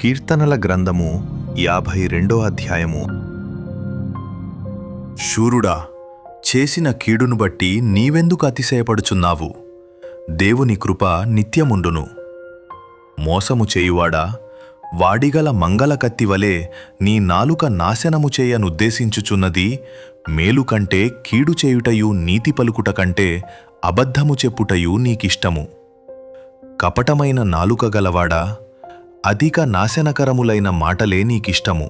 కీర్తనల గ్రంథము 52వ అధ్యాయము. శూరుడా, చేసిన కీడును బట్టి నీవెందుకు అతిశయపడుచున్నావు? దేవుని కృప నిత్యముండును. మోసము చేయువాడా, వాడిగల మంగళ కత్తివలే నీ నాలుక నాశనము చేయనుద్దేశించుచున్నది. మేలు కంటే కీడు చేయుటయు, నీతి పలుకుట కంటే అబద్ధము చెప్పుటయు నీకిష్టము. కపటమైన నాలుక గలవాడా, అధిక నాశనకరములైన మాటలే నీకిష్టము.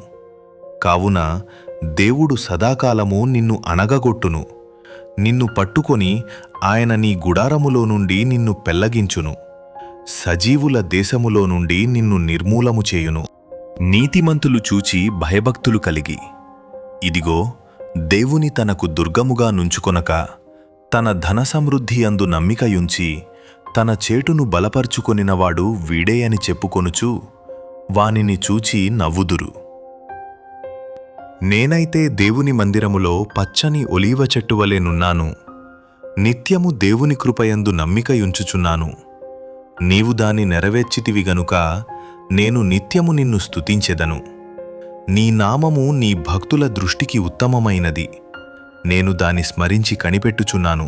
కావున దేవుడు సదాకాలము నిన్ను అణగగొట్టును. నిన్ను పట్టుకొని ఆయన నీ గుడారములో నుండి నిన్ను పెళ్లగించును. సజీవుల దేశములో నుండి నిన్ను నిర్మూలము చేయును. నీతిమంతులు చూచి భయభక్తులు కలిగి, ఇదిగో దేవుని తనకు దుర్గముగా నుంచుకొనక, తన ధనసమృద్ధి అందు నమ్మికయుంచి తన చేటును బలపర్చుకొనినవాడు వీడే అని చెప్పుకొనుచు వానిని చూచి నవ్వుదురు. నేనైతే దేవుని మందిరములో పచ్చని ఒలీవ చెట్టువలె నున్నాను. నిత్యము దేవుని కృపయందు నమ్మికయుంచుచున్నాను. నీవు దాని నెరవేర్చితివి గనుక నేను నిత్యము నిన్ను స్తుతించెదను. నీ నామము నీ భక్తుల దృష్టికి ఉత్తమమైనది. నేను దాని స్మరించి కనిపెట్టుచున్నాను.